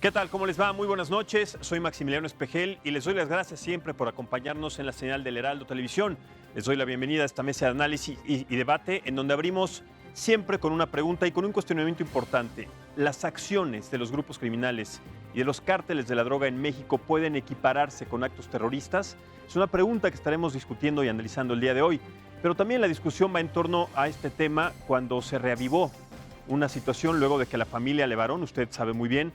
¿Qué tal? ¿Cómo les va? Muy buenas noches. Soy Maximiliano Espejel y les doy las gracias siempre por acompañarnos en la señal del Heraldo Televisión. Les doy la bienvenida a esta mesa de análisis y debate en donde abrimos siempre con una pregunta y con un cuestionamiento importante. ¿Las acciones de los grupos criminales y de los cárteles de la droga en México pueden equipararse con actos terroristas? Es una pregunta que estaremos discutiendo y analizando el día de hoy. Pero también la discusión va en torno a este tema cuando se reavivó una situación luego de que la familia Levarón, usted sabe muy bien,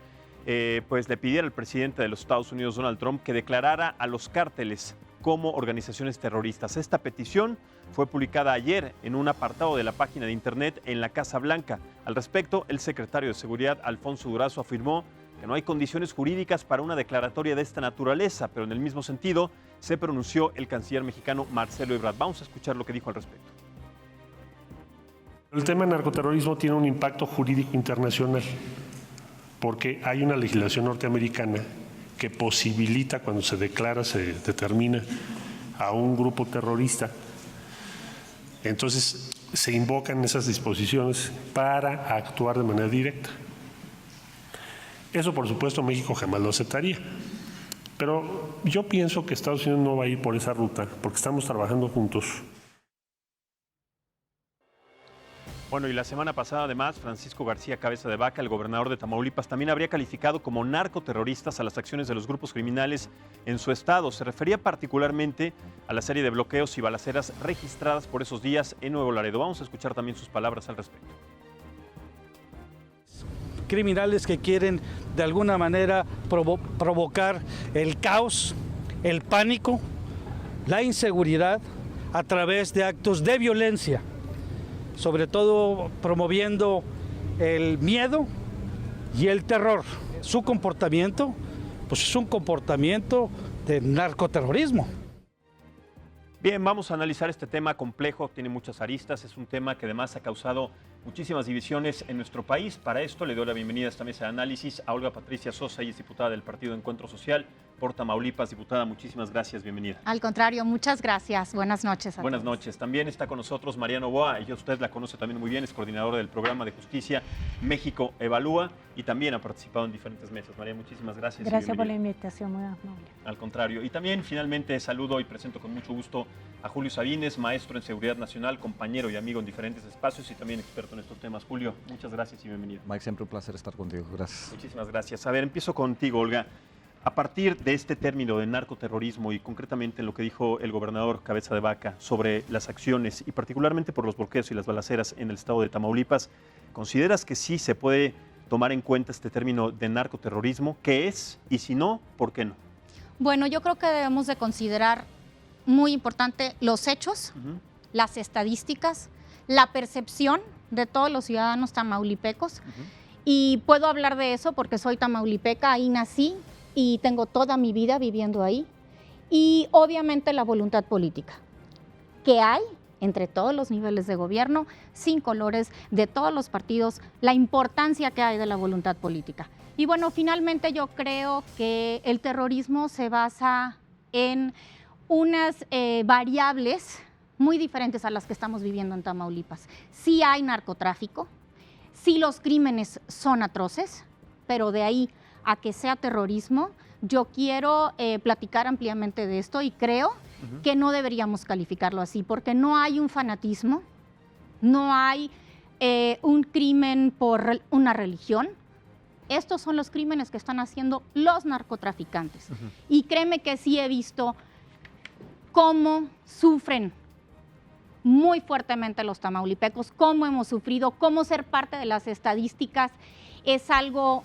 pues le pidiera al presidente de los Estados Unidos, Donald Trump, que declarara a los cárteles como organizaciones terroristas. Esta petición fue publicada ayer en un apartado de la página de internet en la Casa Blanca. Al respecto, el secretario de Seguridad, Alfonso Durazo, afirmó que no hay condiciones jurídicas para una declaratoria de esta naturaleza, pero en el mismo sentido se pronunció el canciller mexicano Marcelo Ebrard. Vamos a escuchar lo que dijo al respecto. El tema del narcoterrorismo tiene un impacto jurídico internacional porque hay una legislación norteamericana que posibilita, cuando se declara, se determina a un grupo terrorista, entonces se invocan esas disposiciones para actuar de manera directa. Eso, por supuesto, México jamás lo aceptaría. Pero yo pienso que Estados Unidos no va a ir por esa ruta porque estamos trabajando juntos. Bueno, y la semana pasada, además, Francisco García Cabeza de Vaca, el gobernador de Tamaulipas, también habría calificado como narcoterroristas a las acciones de los grupos criminales en su estado. Se refería particularmente a la serie de bloqueos y balaceras registradas por esos días en Nuevo Laredo. Vamos a escuchar también sus palabras al respecto. Criminales que quieren de alguna manera provocar el caos, el pánico, la inseguridad a través de actos de violencia, sobre todo promoviendo el miedo y el terror. Su comportamiento, pues es un comportamiento de narcoterrorismo. Bien, vamos a analizar este tema complejo, tiene muchas aristas, es un tema que además ha causado muchísimas divisiones en nuestro país. Para esto le doy la bienvenida a esta mesa de análisis a Olga Patricia Sosa, ella es diputada del Partido Encuentro Social por Tamaulipas. Diputada, muchísimas gracias, bienvenida. Al contrario, muchas gracias. Buenas noches a Buenas todos. noches. También está con nosotros Mariano Boa, ella usted la conoce también muy bien, es coordinadora del programa de justicia México Evalúa y también ha participado en diferentes mesas. María, muchísimas gracias. Gracias por la invitación, muy amable. Al contrario. Y también finalmente saludo y presento con mucho gusto a Julio Sabines, maestro en Seguridad Nacional, compañero y amigo en diferentes espacios y también experto en estos temas. Julio, muchas gracias y bienvenido. Mike, siempre un placer estar contigo. Gracias. Muchísimas gracias. A ver, empiezo contigo, Olga. A partir de este término de narcoterrorismo y concretamente en lo que dijo el gobernador Cabeza de Vaca sobre las acciones y particularmente por los bloqueos y las balaceras en el estado de Tamaulipas, ¿consideras que sí se puede tomar en cuenta este término de narcoterrorismo? ¿Qué es? Y si no, ¿por qué no? Bueno, yo creo que debemos de considerar muy importante los hechos, las estadísticas, la percepción de todos los ciudadanos tamaulipecos. Y puedo hablar de eso porque soy tamaulipeca, ahí nací y tengo toda mi vida viviendo ahí. Y obviamente la voluntad política que hay entre todos los niveles de gobierno, sin colores, de todos los partidos, la importancia que hay de la voluntad política. Y bueno, finalmente yo creo que el terrorismo se basa en unas variables muy diferentes a las que estamos viviendo en Tamaulipas. Sí hay narcotráfico, sí los crímenes son atroces, pero de ahí a que sea terrorismo, yo quiero platicar ampliamente de esto y creo que no deberíamos calificarlo así, porque no hay un fanatismo, no hay un crimen por una religión. Estos son los crímenes que están haciendo los narcotraficantes. Y créeme que sí he visto cómo sufren muy fuertemente los tamaulipecos, cómo hemos sufrido, cómo ser parte de las estadísticas es algo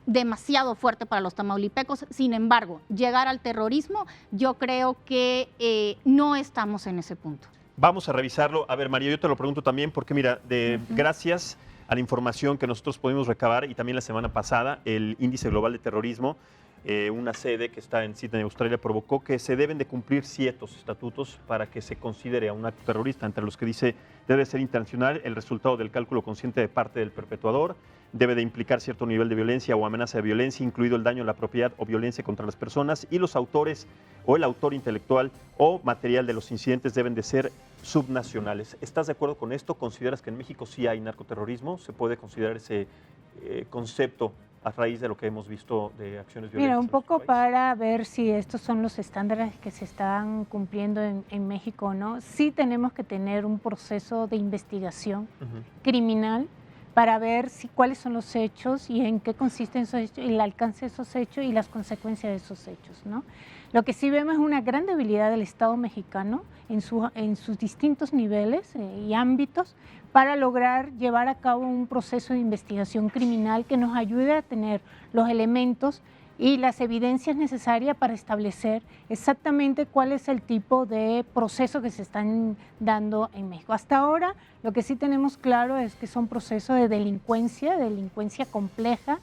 demasiado fuerte para los tamaulipecos. Sin embargo, llegar al terrorismo, yo creo que no estamos en ese punto. Vamos a revisarlo. A ver, María, yo te lo pregunto también porque, mira, gracias a la información que nosotros pudimos recabar y también la semana pasada, el Índice Global de Terrorismo, una sede que está en Sydney, Australia, provocó que se deben de cumplir ciertos estatutos para que se considere a un acto terrorista, entre los que dice debe ser intencional el resultado del cálculo consciente de parte del perpetuador, debe de implicar cierto nivel de violencia o amenaza de violencia, incluido el daño a la propiedad o violencia contra las personas, y los autores o el autor intelectual o material de los incidentes deben de ser subnacionales. ¿Estás de acuerdo con esto? ¿Consideras que en México sí hay narcoterrorismo? ¿Se puede considerar ese concepto a raíz de lo que hemos visto de acciones violentas? Mira, un en nuestro poco país? para ver si estos son los estándares que se están cumpliendo en México o no. Sí tenemos que tener un proceso de investigación criminal para ver cuáles son los hechos y en qué consisten esos hechos, el alcance de esos hechos y las consecuencias de esos hechos, ¿no? Lo que sí vemos es una gran debilidad del Estado mexicano en sus distintos niveles y ámbitos para lograr llevar a cabo un proceso de investigación criminal que nos ayude a tener los elementos y las evidencias necesarias para establecer exactamente cuál es el tipo de proceso que se están dando en México. Hasta ahora, lo que sí tenemos claro es que son procesos de delincuencia compleja,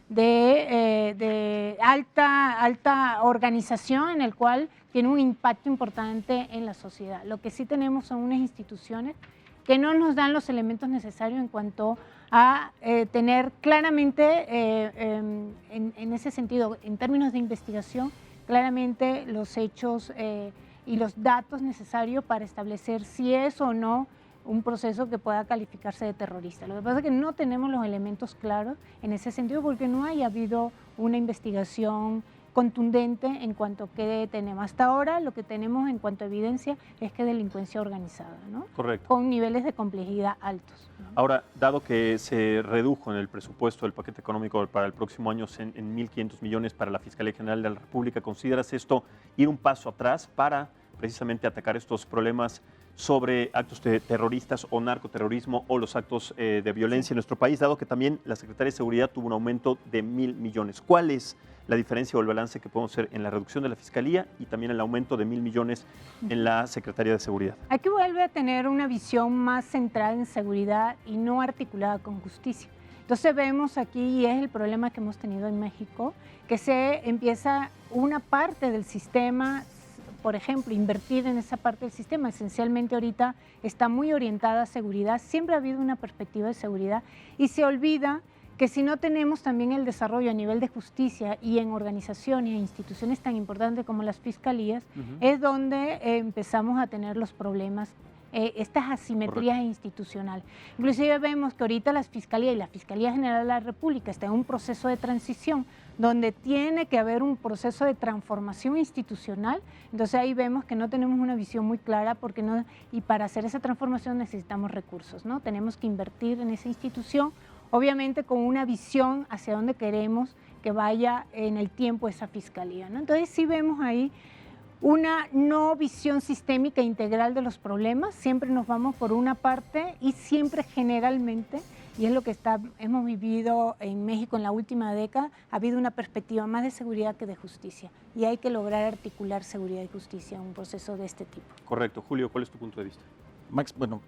de alta organización, en el cual tiene un impacto importante en la sociedad. Lo que sí tenemos son unas instituciones que no nos dan los elementos necesarios en cuanto a tener claramente, en ese sentido, en términos de investigación, claramente los hechos y los datos necesarios para establecer si es o no un proceso que pueda calificarse de terrorista. Lo que pasa es que no tenemos los elementos claros en ese sentido porque no haya habido una investigación contundente en cuanto a qué tenemos. Hasta ahora lo que tenemos en cuanto a evidencia es que delincuencia organizada, ¿no? Correcto. Con niveles de complejidad altos, ¿no? Ahora, dado que se redujo en el presupuesto del paquete económico para el próximo año en 1.500 millones para la Fiscalía General de la República, ¿consideras esto ir un paso atrás para precisamente atacar estos problemas sobre actos terroristas o narcoterrorismo o los actos de violencia en nuestro país, dado que también la Secretaría de Seguridad tuvo un aumento de 1.000 millones? ¿Cuál es la diferencia o el balance que podemos hacer en la reducción de la Fiscalía y también el aumento de 1.000 millones en la Secretaría de Seguridad? Aquí vuelve a tener una visión más centrada en seguridad y no articulada con justicia. Entonces vemos aquí, y es el problema que hemos tenido en México, que se empieza una parte del sistema, por ejemplo, invertir en esa parte del sistema. Esencialmente ahorita está muy orientada a seguridad, siempre ha habido una perspectiva de seguridad y se olvida que si no tenemos también el desarrollo a nivel de justicia y en organizaciones e instituciones tan importantes como las fiscalías, es donde empezamos a tener los problemas, estas asimetrías institucionales. Inclusive vemos que ahorita las fiscalías y la Fiscalía General de la República está en un proceso de transición donde tiene que haber un proceso de transformación institucional. Entonces ahí vemos que no tenemos una visión muy clara y para hacer esa transformación necesitamos recursos, ¿no? Tenemos que invertir en esa institución, obviamente con una visión hacia dónde queremos que vaya en el tiempo esa fiscalía, ¿no? Entonces sí vemos ahí una no visión sistémica integral de los problemas, siempre nos vamos por una parte y siempre generalmente, y es lo que hemos vivido en México en la última década, ha habido una perspectiva más de seguridad que de justicia y hay que lograr articular seguridad y justicia en un proceso de este tipo. Correcto. Julio, ¿cuál es tu punto de vista? Max, bueno,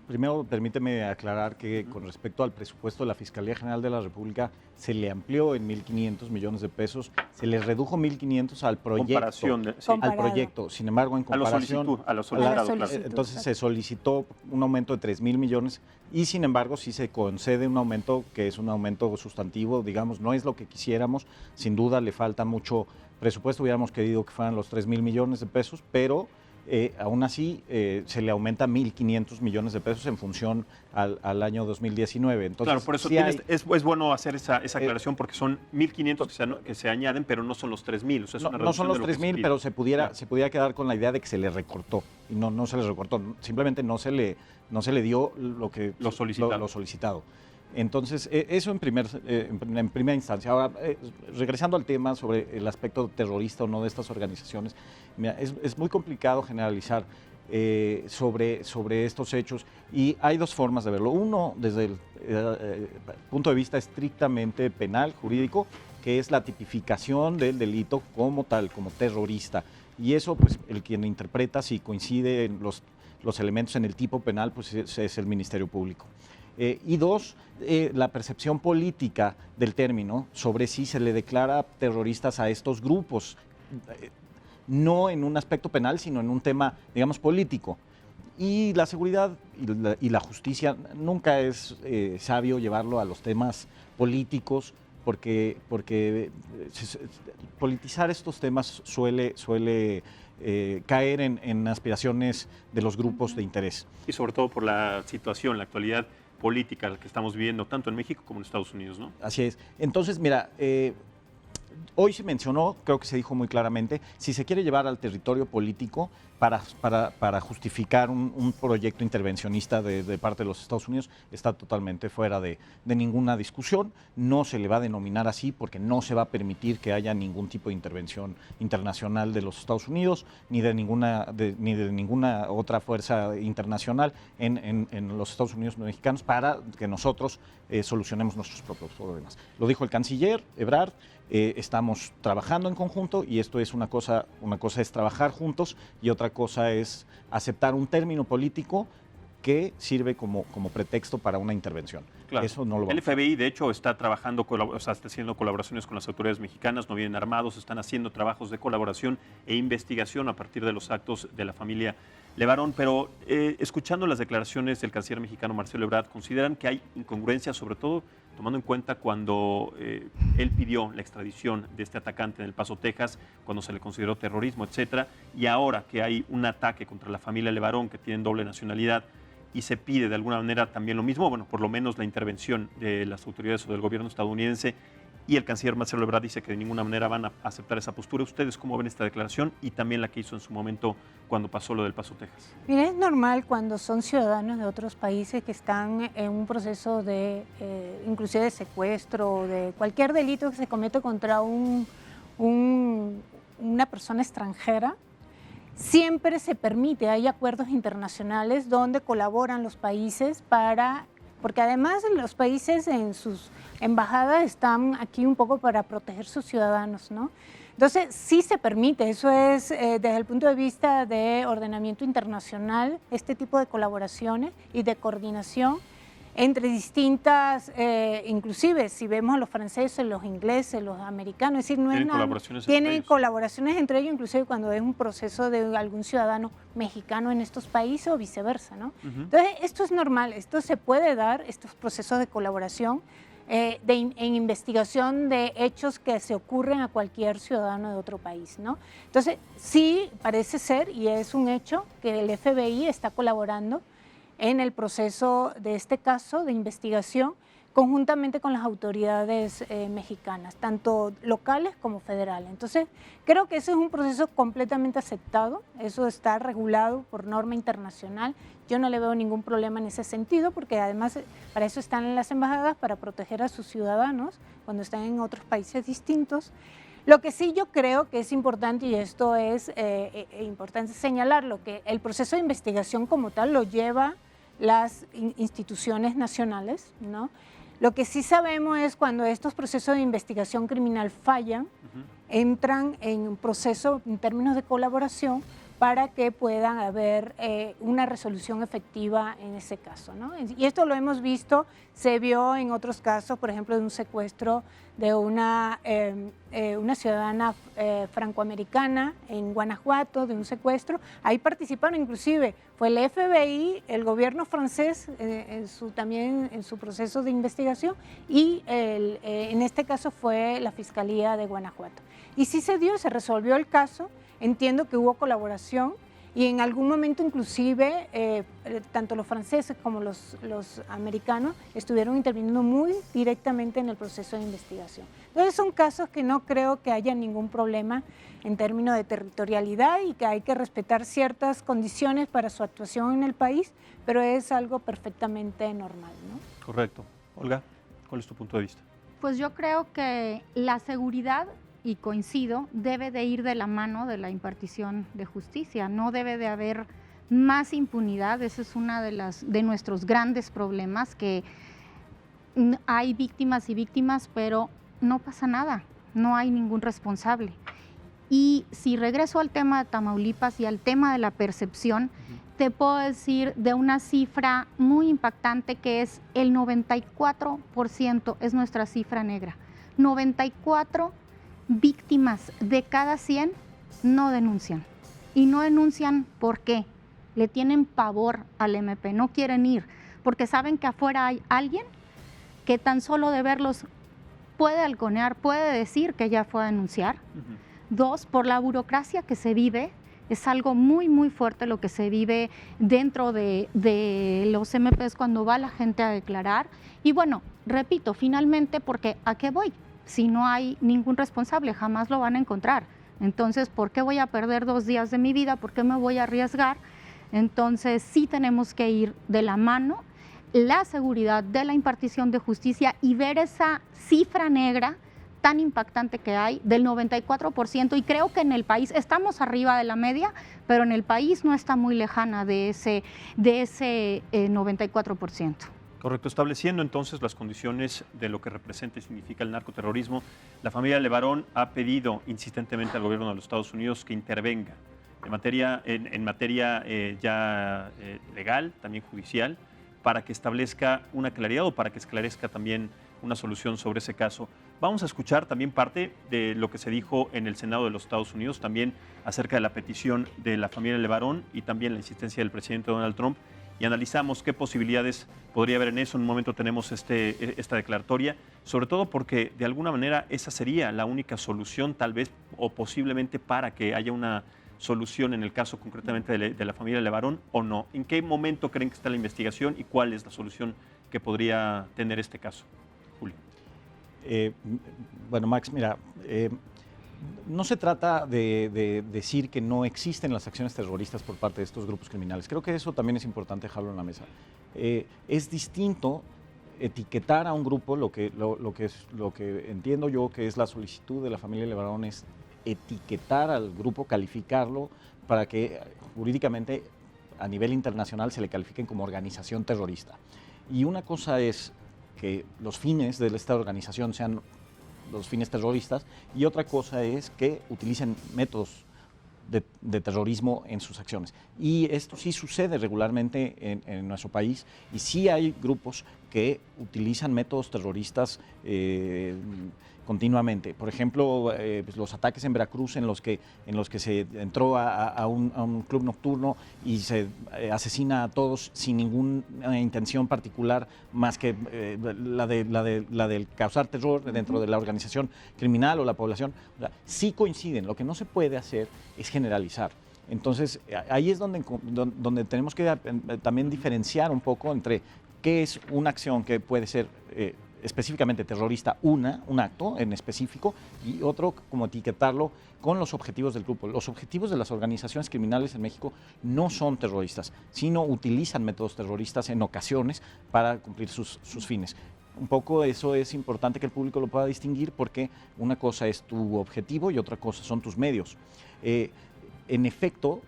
primero permíteme aclarar que con respecto al presupuesto de la Fiscalía General de la República se le amplió en 1.500 millones de pesos, se le redujo 1.500 al proyecto. Al proyecto, sin embargo, en comparación a lo solicitado, claro. Entonces se solicitó un aumento de 3.000 millones y sin embargo sí se concede un aumento que es un aumento sustantivo, digamos, no es lo que quisiéramos, sin duda le falta mucho presupuesto, hubiéramos querido que fueran los 3.000 millones de pesos, pero aún así se le aumenta 1.500 millones de pesos en función al año 2019. Entonces, claro, por eso sí es bueno hacer esa aclaración porque son 1.500 que se añaden, pero no son los 3.000. O sea, es una no son los de lo que 3.000, pero se pudiera quedar con la idea de que se le recortó. Y no se le recortó, simplemente no se le dio lo solicitado. Entonces, eso en primera instancia. Ahora, regresando al tema sobre el aspecto terrorista o no de estas organizaciones, mira, es muy complicado generalizar sobre estos hechos y hay dos formas de verlo. Uno, desde el punto de vista estrictamente penal, jurídico, que es la tipificación del delito como tal, como terrorista. Y eso, pues, el quien interpreta si coincide en los elementos en el tipo penal, pues es el Ministerio Público. Y dos, la percepción política del término sobre si se le declara terroristas a estos grupos, no en un aspecto penal, sino en un tema, digamos, político. Y la seguridad y la justicia nunca es sabio llevarlo a los temas políticos, porque politizar estos temas suele caer en aspiraciones de los grupos de interés. Y sobre todo por la situación, la actualidad política la que estamos viviendo tanto en México como en Estados Unidos, ¿no? Así es. Entonces, mira, hoy se mencionó, creo que se dijo muy claramente, si se quiere llevar al territorio político para justificar un proyecto intervencionista de parte de los Estados Unidos, está totalmente fuera de ninguna discusión. No se le va a denominar así porque no se va a permitir que haya ningún tipo de intervención internacional de los Estados Unidos ni de ninguna otra fuerza internacional en los Estados Unidos mexicanos para que nosotros solucionemos nuestros propios problemas. Lo dijo el canciller Ebrard. Estamos trabajando en conjunto y esto es una cosa es trabajar juntos y otra cosa es aceptar un término político que sirve como pretexto para una intervención. Claro. Eso no lo El vamos a hacer. FBI, de hecho, está trabajando, está haciendo colaboraciones con las autoridades mexicanas, no vienen armados, están haciendo trabajos de colaboración e investigación a partir de los actos de la familia Levarón. Pero escuchando las declaraciones del canciller mexicano Marcelo Ebrard, ¿consideran que hay incongruencias, sobre todo tomando en cuenta cuando él pidió la extradición de este atacante en El Paso, Texas, cuando se le consideró terrorismo, etcétera, y ahora que hay un ataque contra la familia Levarón, que tienen doble nacionalidad, y se pide de alguna manera también lo mismo, bueno, por lo menos la intervención de las autoridades o del gobierno estadounidense, y el canciller Marcelo Ebrard dice que de ninguna manera van a aceptar esa postura? ¿Ustedes cómo ven esta declaración y también la que hizo en su momento cuando pasó lo del Paso, Texas? Mira, es normal cuando son ciudadanos de otros países que están en un proceso de, inclusive de secuestro o de cualquier delito que se comete contra una persona extranjera, siempre se permite, hay acuerdos internacionales donde colaboran los países porque además los países en sus embajadas están aquí un poco para proteger sus ciudadanos, ¿no? Entonces, sí se permite, eso es desde el punto de vista de ordenamiento internacional, este tipo de colaboraciones y de coordinación entre distintas, inclusive si vemos a los franceses, los ingleses, los americanos, es decir, no es nada, tienen colaboraciones entre ellos, inclusive cuando es un proceso de algún ciudadano mexicano en estos países o viceversa, ¿no? Entonces, esto es normal, esto se puede dar, estos procesos de colaboración en investigación de hechos que se ocurren a cualquier ciudadano de otro país, ¿no? Entonces, sí parece ser, y es un hecho, que el FBI está colaborando en el proceso de este caso de investigación conjuntamente con las autoridades mexicanas, tanto locales como federales. Entonces, creo que ese es un proceso completamente aceptado, eso está regulado por norma internacional. Yo no le veo ningún problema en ese sentido, porque además para eso están en las embajadas, para proteger a sus ciudadanos cuando están en otros países distintos. Lo que sí yo creo que es importante, y esto es importante señalarlo, que el proceso de investigación como tal lo lleva las instituciones nacionales, ¿no? Lo que sí sabemos es cuando estos procesos de investigación criminal fallan, entran en un proceso en términos de colaboración para que puedan haber una resolución efectiva en ese caso, ¿no? Y esto lo hemos visto, se vio en otros casos, por ejemplo, de un secuestro de una ciudadana francoamericana en Guanajuato, de un secuestro. Ahí participaron inclusive, fue el FBI, el gobierno francés también en su proceso de investigación y en este caso fue la Fiscalía de Guanajuato. Y sí se dio, se resolvió el caso. Entiendo que hubo colaboración y en algún momento inclusive tanto los franceses como los americanos estuvieron interviniendo muy directamente en el proceso de investigación. Entonces son casos que no creo que haya ningún problema en términos de territorialidad y que hay que respetar ciertas condiciones para su actuación en el país, pero es algo perfectamente normal, ¿no? Correcto. Olga, ¿cuál es tu punto de vista? Pues yo creo que la seguridad, y coincido, debe de ir de la mano de la impartición de justicia. No debe de haber más impunidad. Ese es uno de nuestros grandes problemas, que hay víctimas y víctimas, pero no pasa nada, no hay ningún responsable. Y si regreso al tema de Tamaulipas y al tema de la percepción, te puedo decir de una cifra muy impactante que es el 94% es nuestra cifra negra. 94 víctimas de cada 100 no denuncian. Y no denuncian ¿por qué? Le tienen pavor al MP, no quieren ir, porque saben que afuera hay alguien que tan solo de verlos puede halconear, puede decir que ya fue a denunciar. Dos, por la burocracia que se vive, Es algo muy, muy fuerte lo que se vive dentro de los MPs cuando va la gente a declarar. Y bueno, repito, finalmente, porque ¿a qué voy? Si no hay ningún responsable, jamás lo van a encontrar. Entonces, ¿por qué voy a perder 2 días de mi vida? ¿Por qué me voy a arriesgar? Entonces, sí tenemos que ir de la mano la seguridad de la impartición de justicia y ver esa cifra negra tan impactante que hay del 94%, y creo que en el país estamos arriba de la media, pero en el país no está muy lejana de ese 94%. Correcto, estableciendo entonces las condiciones de lo que representa y significa el narcoterrorismo, la familia Levarón ha pedido insistentemente al gobierno de los Estados Unidos que intervenga en materia legal, también judicial, para que establezca una claridad o para que esclarezca también una solución sobre ese caso. Vamos a escuchar también parte de lo que se dijo en el Senado de los Estados Unidos, también acerca de la petición de la familia Levarón y también la insistencia del presidente Donald Trump, y analizamos qué posibilidades podría haber en eso. En un momento tenemos esta declaratoria, sobre todo porque de alguna manera esa sería la única solución tal vez o posiblemente para que haya una solución en el caso concretamente de la familia Levarón o no. ¿En qué momento creen que está la investigación y cuál es la solución que podría tener este caso? Julio. Bueno, Max, mira, no se trata de decir que no existen las acciones terroristas por parte de estos grupos criminales. Creo que eso también es importante dejarlo en la mesa. Es distinto etiquetar a un grupo, lo que entiendo yo que es la solicitud de la familia Levarón es etiquetar al grupo, calificarlo para que jurídicamente a nivel internacional se le califiquen como organización terrorista. Y una cosa es que los fines de esta organización sean los fines terroristas, y otra cosa es que utilicen métodos de terrorismo en sus acciones. Y esto sí sucede regularmente en nuestro país, y sí hay grupos que utilizan métodos terroristas continuamente. Por ejemplo, pues los ataques en Veracruz en los que se entró a un club nocturno y se asesina a todos sin ninguna intención particular más que la del causar terror dentro de la organización criminal o la población. O sea, sí coinciden. Lo que no se puede hacer es generalizar. Entonces, ahí es donde tenemos que también diferenciar un poco entre qué es una acción que puede ser específicamente terrorista, un acto en específico, y otro como etiquetarlo con los objetivos del grupo. Los objetivos de las organizaciones criminales en México no son terroristas, sino utilizan métodos terroristas en ocasiones para cumplir sus fines. Un poco eso es importante que el público lo pueda distinguir, porque una cosa es tu objetivo y otra cosa son tus medios. En efecto,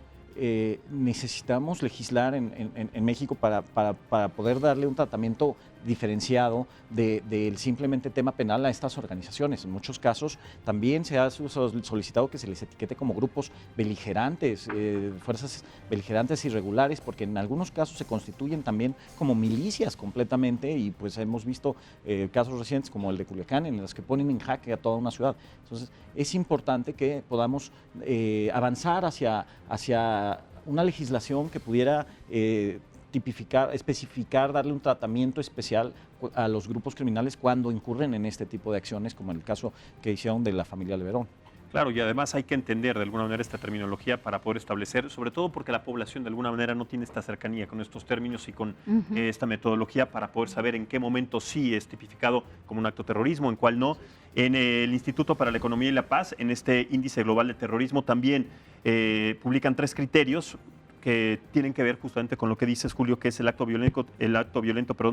necesitamos legislar en México para poder darle un tratamiento diferenciado del simplemente tema penal a estas organizaciones. En muchos casos también se ha solicitado que se les etiquete como grupos beligerantes, fuerzas beligerantes irregulares, porque en algunos casos se constituyen también como milicias completamente, y pues hemos visto casos recientes como el de Culiacán, en los que ponen en jaque a toda una ciudad. Entonces es importante que podamos avanzar hacia una legislación que pudiera tipificar, especificar, darle un tratamiento especial a los grupos criminales cuando incurren en este tipo de acciones, como en el caso que hicieron de la familia Levarón. Claro, y además hay que entender de alguna manera esta terminología para poder establecer, sobre todo porque la población de alguna manera no tiene esta cercanía con estos términos y con esta metodología para poder saber en qué momento sí es tipificado como un acto de terrorismo, en cuál no. En el Instituto para la Economía y la Paz, en este índice global de terrorismo, también publican 3 criterios que tienen que ver justamente con lo que dices, Julio, que es el acto violento,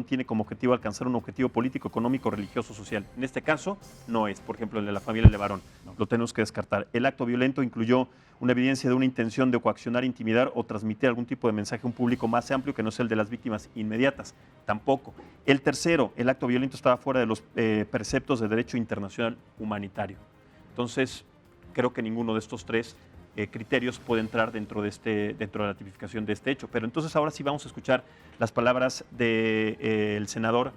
tiene como objetivo alcanzar un objetivo político, económico, religioso, social. En este caso, no es, por ejemplo, el de la familia Levarón. No. Lo tenemos que descartar. El acto violento incluyó una evidencia de una intención de coaccionar, intimidar o transmitir algún tipo de mensaje a un público más amplio que no sea el de las víctimas inmediatas. Tampoco. El tercero, el acto violento estaba fuera de los preceptos de derecho internacional humanitario. Entonces, creo que ninguno de estos 3 criterios puede entrar dentro de la tipificación de este hecho. Pero entonces ahora sí vamos a escuchar las palabras del senador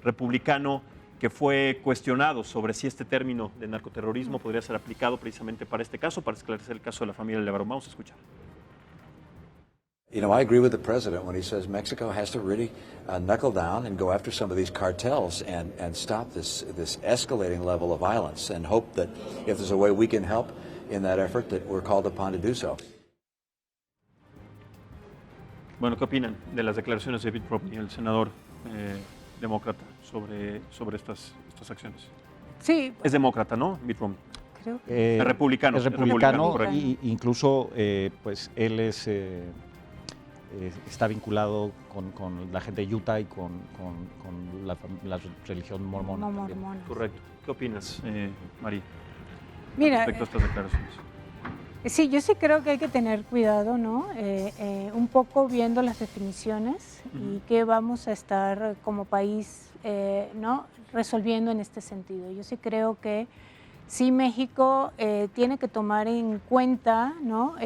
republicano que fue cuestionado sobre si este término de narcoterrorismo podría ser aplicado precisamente para este caso, para esclarecer el caso de la familia Levarón. Vamos a escuchar. You know, I agree with the president when he says Mexico has to really knuckle down and go after some of these cartels and stop this escalating level of violence, and hope that if there's a way we can help in that effort, that we're called upon to do so. Bueno, ¿qué opinan de las declaraciones de Mitt Romney, el senador demócrata, sobre estas acciones? Sí, Es demócrata, ¿no? Mitt Romney. creo que Es republicano. Es republicano correcto. y incluso pues él está vinculado con la gente de Utah y con la religión mormona. también. mormonas. Correcto. ¿Qué opinas, María, Mira, respecto a estas declaraciones? sí, yo sí creo que hay que tener cuidado, ¿no? Un poco viendo las definiciones y qué vamos a estar como país, ¿no? Resolviendo en este sentido. Yo sí creo que sí México tiene que tomar en cuenta, ¿no?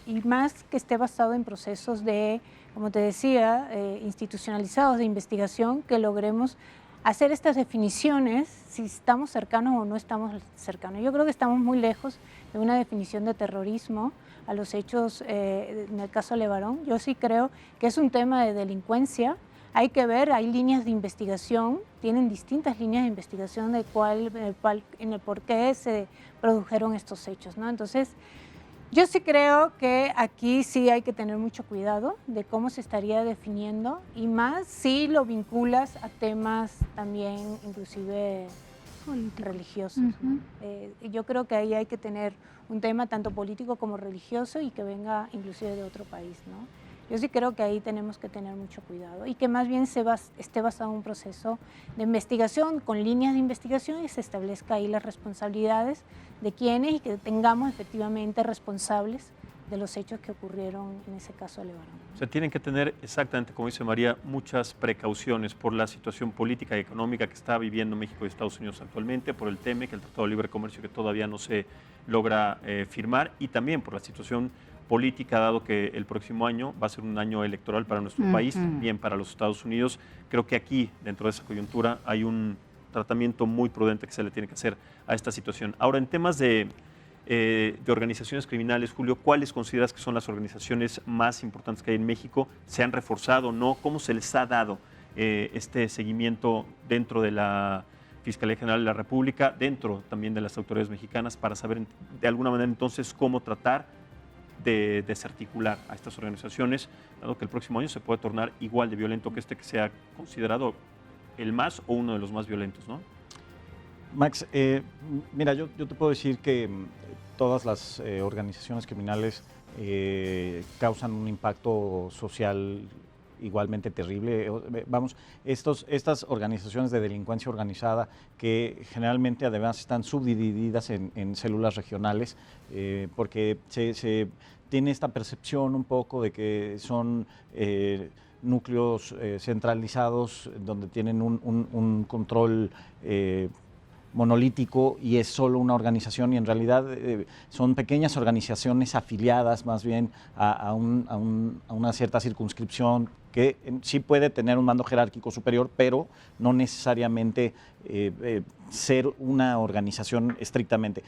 Y más que esté basado en procesos de, como te decía, institucionalizados de investigación, que logremos hacer estas definiciones, si estamos cercanos o no estamos cercanos. Yo creo que estamos muy lejos de una definición de terrorismo a los hechos en el caso Levarón. Yo sí creo que es un tema de delincuencia. Hay que ver, hay líneas de investigación, tienen distintas líneas de investigación en el por qué se produjeron estos hechos, ¿no? Entonces, yo sí creo que aquí sí hay que tener mucho cuidado de cómo se estaría definiendo y más si lo vinculas a temas también inclusive religiosos, ¿no? Yo creo que ahí hay que tener un tema tanto político como religioso y que venga inclusive de otro país, ¿no? Yo sí creo que ahí tenemos que tener mucho cuidado y que más bien esté basado en un proceso de investigación con líneas de investigación y se establezca ahí las responsabilidades de quienes y que tengamos efectivamente responsables de los hechos que ocurrieron en ese caso de Levarón. O sea, tienen que tener exactamente, como dice María, muchas precauciones por la situación política y económica que está viviendo México y Estados Unidos actualmente, por el TEMEC, el Tratado de Libre Comercio que todavía no se logra firmar, y también por la situación política, dado que el próximo año va a ser un año electoral para nuestro país, también para los Estados Unidos. Creo que aquí, dentro de esa coyuntura, hay un tratamiento muy prudente que se le tiene que hacer a esta situación. Ahora, en temas de organizaciones criminales, Julio, ¿cuáles consideras que son las organizaciones más importantes que hay en México? ¿Se han reforzado o no? ¿Cómo se les ha dado este seguimiento dentro de la Fiscalía General de la República, dentro también de las autoridades mexicanas, para saber de alguna manera entonces cómo tratar de desarticular a estas organizaciones, dado que el próximo año se puede tornar igual de violento que este que sea considerado el más o uno de los más violentos, ¿no? Max, mira, yo te puedo decir que todas las organizaciones criminales causan un impacto social igualmente terrible. Vamos, estas organizaciones de delincuencia organizada que generalmente además están subdivididas en células regionales porque se tiene esta percepción un poco de que son núcleos centralizados donde tienen un control monolítico y es solo una organización y en realidad son pequeñas organizaciones afiliadas más bien a una cierta circunscripción que sí puede tener un mando jerárquico superior, pero no necesariamente ser una organización estrictamente.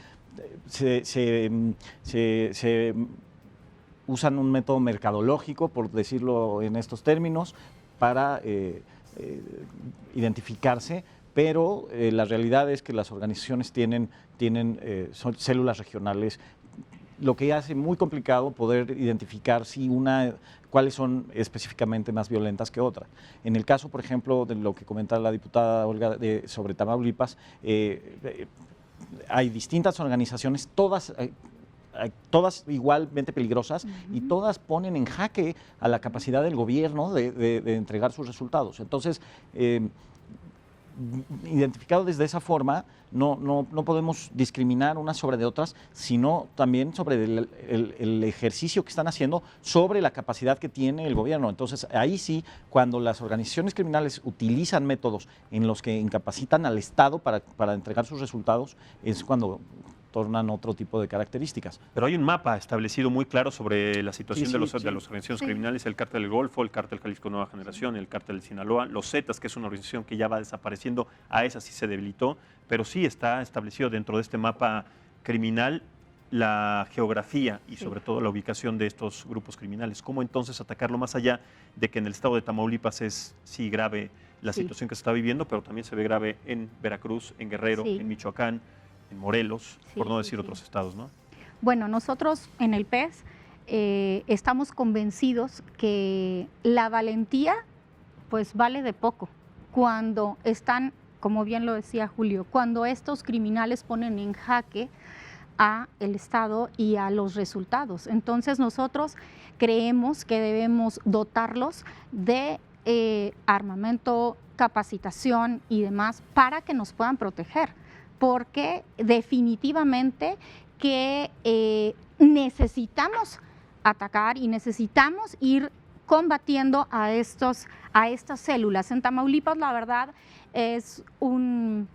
Se usan un método mercadológico, por decirlo en estos términos, para identificarse, pero la realidad es que las organizaciones son células regionales, lo que hace muy complicado poder identificar cuáles son específicamente más violentas que otras. En el caso, por ejemplo, de lo que comentaba la diputada Olga sobre Tamaulipas, hay distintas organizaciones, todas igualmente peligrosas y todas ponen en jaque a la capacidad del gobierno de entregar sus resultados. Entonces, identificado desde esa forma, no podemos discriminar unas sobre de otras, sino también sobre el ejercicio que están haciendo sobre la capacidad que tiene el gobierno. Entonces, ahí sí, cuando las organizaciones criminales utilizan métodos en los que incapacitan al Estado para entregar sus resultados, es cuando tornan otro tipo de características. Pero hay un mapa establecido muy claro sobre la situación de las organizaciones Sí. criminales, el Cártel del Golfo, el Cártel Jalisco Nueva Generación, el Cártel de Sinaloa, los Zetas, que es una organización que ya va desapareciendo, a esa sí se debilitó, pero sí está establecido dentro de este mapa criminal la geografía y sobre todo la ubicación de estos grupos criminales. ¿Cómo entonces atacarlo más allá de que en el estado de Tamaulipas es sí grave la situación que se está viviendo, pero también se ve grave en Veracruz, en Guerrero, en Michoacán, en Morelos, por no decir otros estados, ¿no? Bueno, nosotros en el PES estamos convencidos que la valentía pues vale de poco cuando están, como bien lo decía Julio, cuando estos criminales ponen en jaque a el Estado y a los resultados. Entonces nosotros creemos que debemos dotarlos de armamento, capacitación y demás para que nos puedan proteger, porque definitivamente que necesitamos atacar y necesitamos ir combatiendo a estas células. En Tamaulipas, la verdad, es un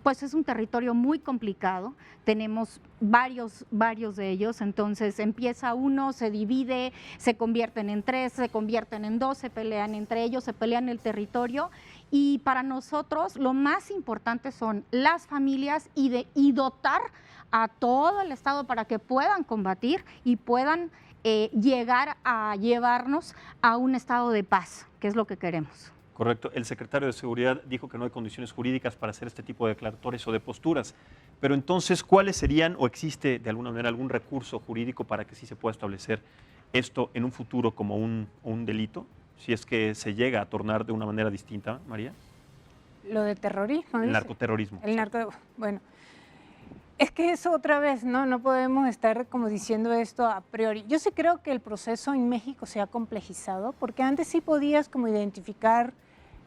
territorio muy complicado. Tenemos varios de ellos, entonces empieza uno, se divide, se convierten en 3, se convierten en 2, se pelean entre ellos, se pelean el territorio, y para nosotros lo más importante son las familias y dotar a todo el Estado para que puedan combatir y puedan llegar a llevarnos a un estado de paz, que es lo que queremos. Correcto. El secretario de Seguridad dijo que no hay condiciones jurídicas para hacer este tipo de declaratorias o de posturas. Pero entonces, ¿cuáles serían o existe de alguna manera algún recurso jurídico para que sí se pueda establecer esto en un futuro como un delito? Si es que se llega a tornar de una manera distinta, María. Lo de terrorismo. El narcoterrorismo. Bueno, es que eso otra vez, no podemos estar como diciendo esto a priori. Yo sí creo que el proceso en México se ha complejizado, porque antes sí podías como identificar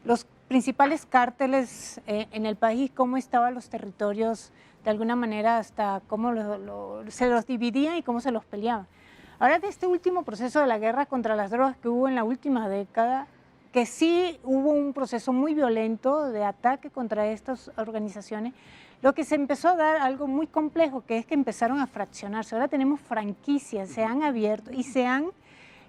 los principales cárteles en el país, cómo estaban los territorios, de alguna manera hasta cómo se los dividían y cómo se los peleaban. Ahora, de este último proceso de la guerra contra las drogas que hubo en la última década, que sí hubo un proceso muy violento de ataque contra estas organizaciones, lo que se empezó a dar algo muy complejo, que es que empezaron a fraccionarse. Ahora tenemos franquicias, se han abierto y se han,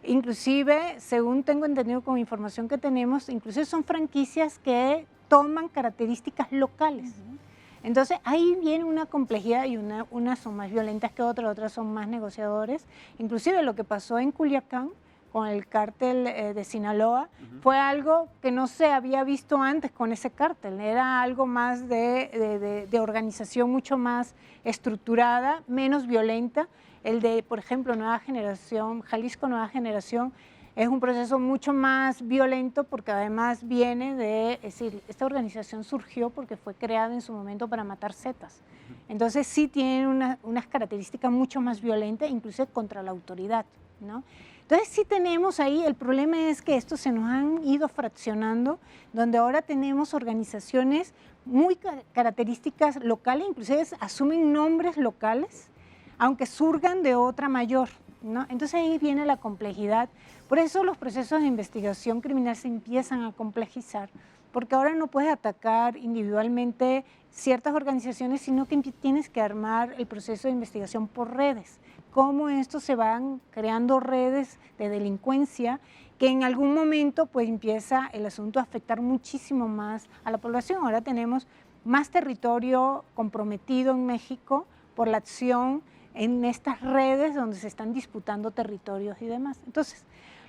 inclusive, según tengo entendido con información que tenemos, inclusive son franquicias que toman características locales. Entonces ahí viene una complejidad y unas son más violentas que otras son más negociadores. Inclusive lo que pasó en Culiacán con el cártel de Sinaloa fue algo que no se había visto antes con ese cártel. Era algo más de organización mucho más estructurada, menos violenta. El de, por ejemplo, Nueva Generación, Jalisco Nueva Generación, es un proceso mucho más violento porque además viene de, es decir, esta organización surgió porque fue creada en su momento para matar zetas. Entonces sí tiene unas características mucho más violentas, incluso contra la autoridad, ¿no? Entonces sí tenemos ahí, el problema es que estos se nos han ido fraccionando, donde ahora tenemos organizaciones muy características locales, inclusive asumen nombres locales, aunque surgan de otra mayor, ¿no? Entonces ahí viene la complejidad. Por eso los procesos de investigación criminal se empiezan a complejizar, porque ahora no puedes atacar individualmente ciertas organizaciones, sino que tienes que armar el proceso de investigación por redes. Cómo estos se van creando redes de delincuencia que en algún momento pues empieza el asunto a afectar muchísimo más a la población. Ahora tenemos más territorio comprometido en México por la acción en estas redes donde se están disputando territorios y demás. Entonces,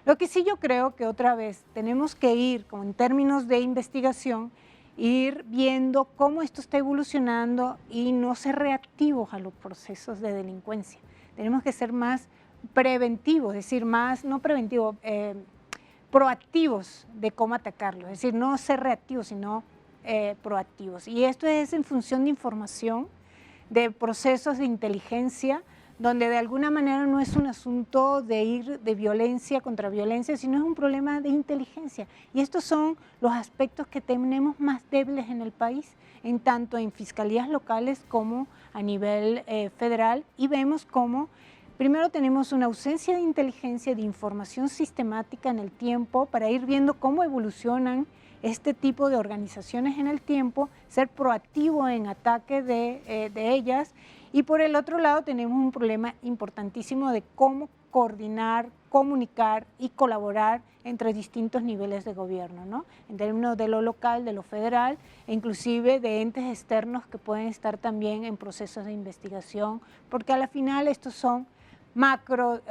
lo que sí yo creo que otra vez tenemos que ir, como en términos de investigación, ir viendo cómo esto está evolucionando y no ser reactivos a los procesos de delincuencia. Tenemos que ser más preventivos, es decir, no preventivos, proactivos de cómo atacarlo, es decir, no ser reactivos, sino proactivos. Y esto es en función de información, de procesos de inteligencia, donde de alguna manera no es un asunto de ir de violencia contra violencia, sino es un problema de inteligencia. Y estos son los aspectos que tenemos más débiles en el país, en tanto en fiscalías locales como a nivel federal, y vemos cómo primero tenemos una ausencia de inteligencia, de información sistemática en el tiempo, para ir viendo cómo evolucionan este tipo de organizaciones en el tiempo, ser proactivo en ataque de ellas. Y por el otro lado tenemos un problema importantísimo de cómo coordinar, comunicar y colaborar entre distintos niveles de gobierno, ¿no? En términos de lo local, de lo federal, e inclusive de entes externos que pueden estar también en procesos de investigación, porque a la final estos son macro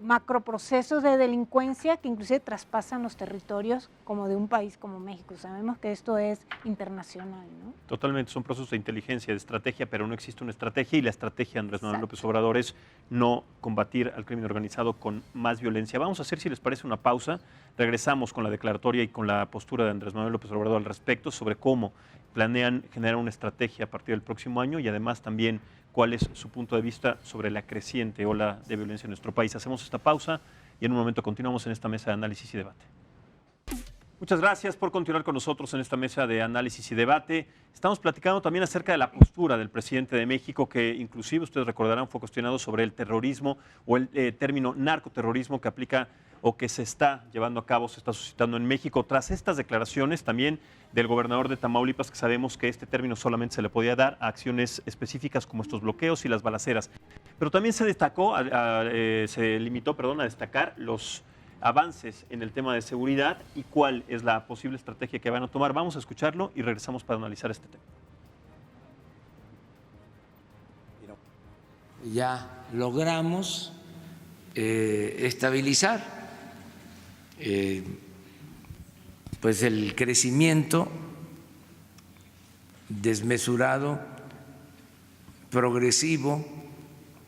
macroprocesos de delincuencia que inclusive traspasan los territorios como de un país como México. Sabemos que esto es internacional, ¿no? Totalmente, son procesos de inteligencia, de estrategia, pero no existe una estrategia y la estrategia de Andrés Manuel López Obrador es no combatir al crimen organizado con más violencia. Vamos a hacer, si les parece, una pausa. Regresamos con la declaratoria y con la postura de Andrés Manuel López Obrador al respecto sobre cómo planean generar una estrategia a partir del próximo año y además también cuál es su punto de vista sobre la creciente ola de violencia en nuestro país. Hacemos esta pausa y en un momento continuamos en esta mesa de análisis y debate. Muchas gracias por continuar con nosotros en esta mesa de análisis y debate. Estamos platicando también acerca de la postura del presidente de México, que inclusive ustedes recordarán fue cuestionado sobre el terrorismo o el término narcoterrorismo que aplica o que se está llevando a cabo, se está suscitando en México. Tras estas declaraciones también del gobernador de Tamaulipas, que sabemos que este término solamente se le podía dar a acciones específicas como estos bloqueos y las balaceras. Pero también se destacó, se limitó, a destacar los avances en el tema de seguridad y cuál es la posible estrategia que van a tomar. Vamos a escucharlo y regresamos para analizar este tema. Ya logramos estabilizar pues el crecimiento desmesurado, progresivo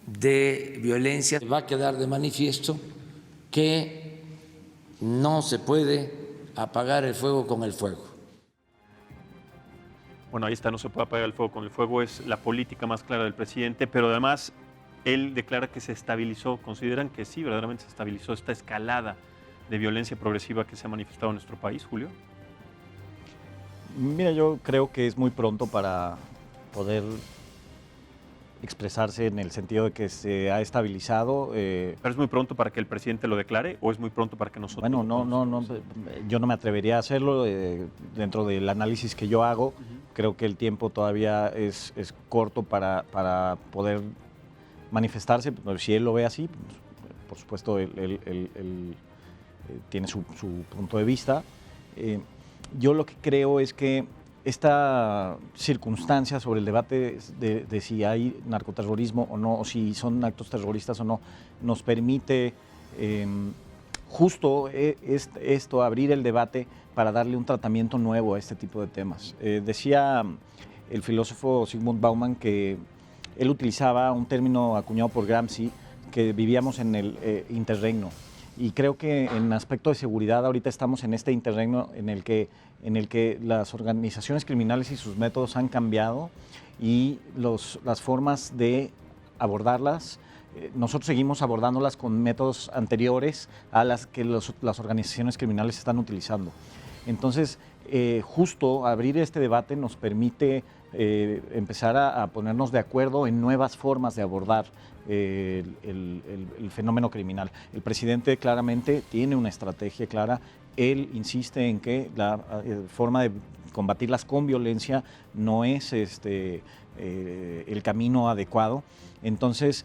de violencia. Va a quedar de manifiesto que no se puede apagar el fuego con el fuego. Bueno, ahí está, no se puede apagar el fuego con el fuego, es la política más clara del presidente, pero además él declara que se estabilizó. ¿Consideran que sí, verdaderamente se estabilizó esta escalada de violencia progresiva que se ha manifestado en nuestro país, Julio? Mira, yo creo que es muy pronto para poder expresarse en el sentido de que se ha estabilizado. ¿Pero es muy pronto para que el presidente lo declare o es muy pronto para que nosotros... Bueno, no, yo no me atrevería a hacerlo dentro del análisis que yo hago. Creo que el tiempo todavía es corto para poder manifestarse. Si él lo ve así, pues, por supuesto, él tiene su punto de vista. Yo lo que creo es que esta circunstancia sobre el debate de si hay narcoterrorismo o no, o si son actos terroristas o no, nos permite justo esto, abrir el debate para darle un tratamiento nuevo a este tipo de temas. Decía el filósofo Zygmunt Bauman que él utilizaba un término acuñado por Gramsci, que vivíamos en el interregno. Y creo que en aspecto de seguridad ahorita estamos en este interregno en el que las organizaciones criminales y sus métodos han cambiado y las formas de abordarlas, nosotros seguimos abordándolas con métodos anteriores a las que las organizaciones criminales están utilizando. Entonces, justo abrir este debate nos permite empezar a ponernos de acuerdo en nuevas formas de abordar el fenómeno criminal. El presidente claramente tiene una estrategia clara. Él insiste en que la forma de combatirlas con violencia no es el camino adecuado. Entonces,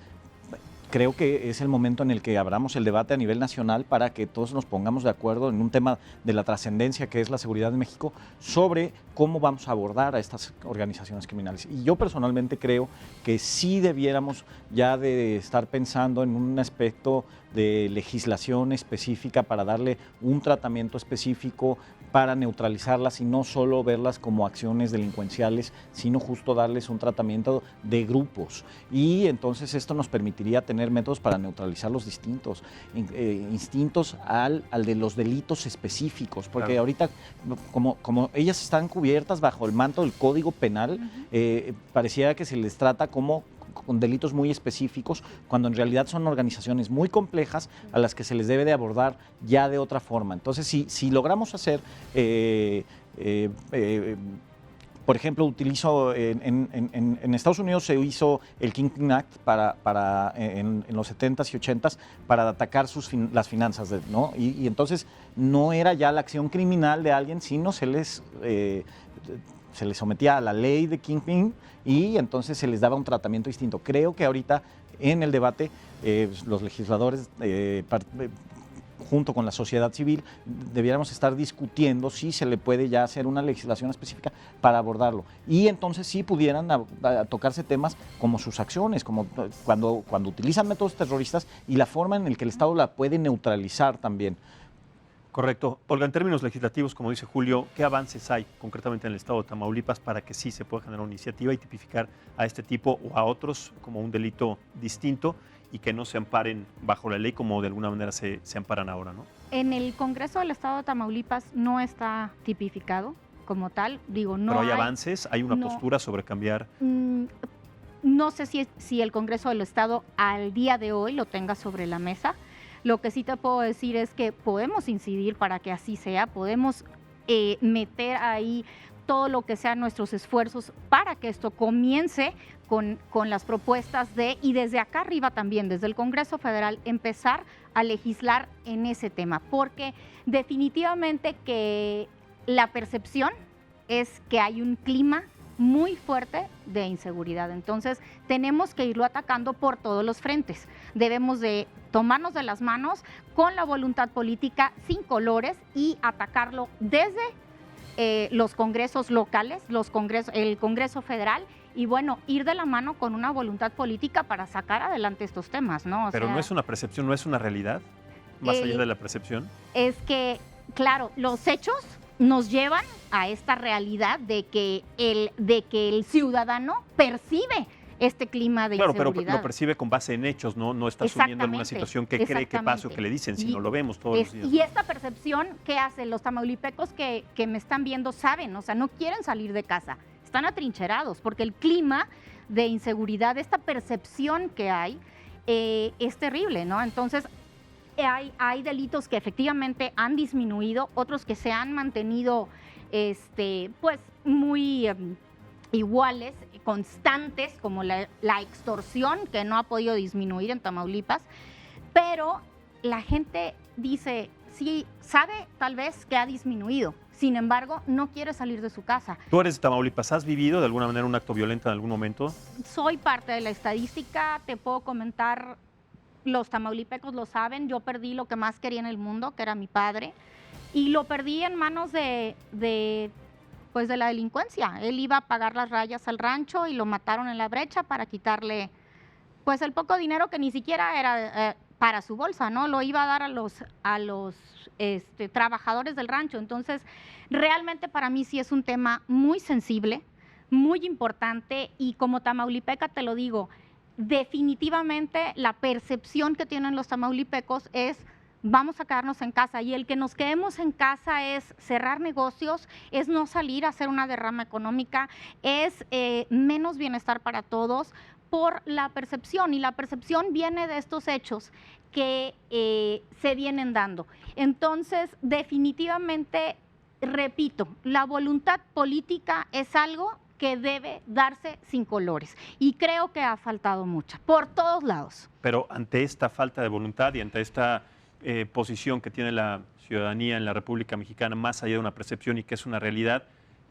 creo que es el momento en el que abramos el debate a nivel nacional para que todos nos pongamos de acuerdo en un tema de la trascendencia que es la seguridad de México sobre cómo vamos a abordar a estas organizaciones criminales. Y yo personalmente creo que sí debiéramos ya de estar pensando en un aspecto de legislación específica para darle un tratamiento específico para neutralizarlas y no solo verlas como acciones delincuenciales, sino justo darles un tratamiento de grupos. Y entonces esto nos permitiría tener métodos para neutralizar los distintos instintos al de los delitos específicos, porque ahorita como ellas están cubiertas bajo el manto del Código Penal, pareciera que se les trata como con delitos muy específicos, cuando en realidad son organizaciones muy complejas a las que se les debe de abordar ya de otra forma. Entonces, si logramos hacer, por ejemplo, utilizo en Estados Unidos se hizo el Kingpin Act en los 70s y 80s para atacar las finanzas, ¿no? Y entonces no era ya la acción criminal de alguien, sino se les sometía a la ley de Kingpin y entonces se les daba un tratamiento distinto. Creo que ahorita en el debate los legisladores junto con la sociedad civil, debiéramos estar discutiendo si se le puede ya hacer una legislación específica para abordarlo. Y entonces sí pudieran a tocarse temas como sus acciones, como cuando utilizan métodos terroristas y la forma en la que el Estado la puede neutralizar también. Correcto. Olga, en términos legislativos, como dice Julio, ¿qué avances hay concretamente en el estado de Tamaulipas para que sí se pueda generar una iniciativa y tipificar a este tipo o a otros como un delito distinto y que no se amparen bajo la ley como de alguna manera se amparan ahora, ¿no? En el Congreso del Estado de Tamaulipas no está tipificado como tal. Digo, no Pero hay avances, hay una no, postura sobre cambiar. No sé si el Congreso del Estado al día de hoy lo tenga sobre la mesa. Lo que sí te puedo decir es que podemos incidir para que así sea, podemos meter ahí todo lo que sean nuestros esfuerzos para que esto comience con las propuestas y desde acá arriba también, desde el Congreso Federal, empezar a legislar en ese tema, porque definitivamente que la percepción es que hay un clima muy fuerte de inseguridad. Entonces, tenemos que irlo atacando por todos los frentes. Debemos de tomarnos de las manos con la voluntad política, sin colores, y atacarlo desde los congresos locales, el Congreso Federal, y bueno, ir de la mano con una voluntad política para sacar adelante estos temas, ¿no? Pero no es una percepción, no es una realidad, más allá de la percepción. Es que, claro, los hechos nos llevan a esta realidad de que el ciudadano percibe este clima de inseguridad. Pero lo percibe con base en hechos, no está asumiendo en una situación que cree que pasa o que le dicen, sino lo vemos todos los días. Y esta percepción que hacen los tamaulipecos que me están viendo saben, o sea, no quieren salir de casa, están atrincherados, porque el clima de inseguridad, esta percepción que hay, es terrible, ¿no? Entonces, hay delitos que efectivamente han disminuido, otros que se han mantenido pues muy iguales, constantes, como la extorsión, que no ha podido disminuir en Tamaulipas, pero la gente dice, sí, sabe tal vez que ha disminuido, sin embargo, no quiere salir de su casa. ¿Tú eres de Tamaulipas? ¿Has vivido de alguna manera un acto violento en algún momento? Soy parte de la estadística, te puedo comentar. Los tamaulipecos lo saben, yo perdí lo que más quería en el mundo, que era mi padre, y lo perdí en manos de la delincuencia. Él iba a pagar las rayas al rancho y lo mataron en la brecha para quitarle pues el poco dinero que ni siquiera era para su bolsa, ¿no? Lo iba a dar a los trabajadores del rancho. Entonces, realmente para mí sí es un tema muy sensible, muy importante, y como tamaulipeca te lo digo, definitivamente la percepción que tienen los tamaulipecos es vamos a quedarnos en casa, y el que nos quedemos en casa es cerrar negocios, es no salir a hacer una derrama económica, es menos bienestar para todos por la percepción, y la percepción viene de estos hechos que se vienen dando. Entonces, definitivamente, repito, la voluntad política es algo que debe darse sin colores, y creo que ha faltado mucha, por todos lados. Pero ante esta falta de voluntad y ante esta posición que tiene la ciudadanía en la República Mexicana, más allá de una percepción y que es una realidad,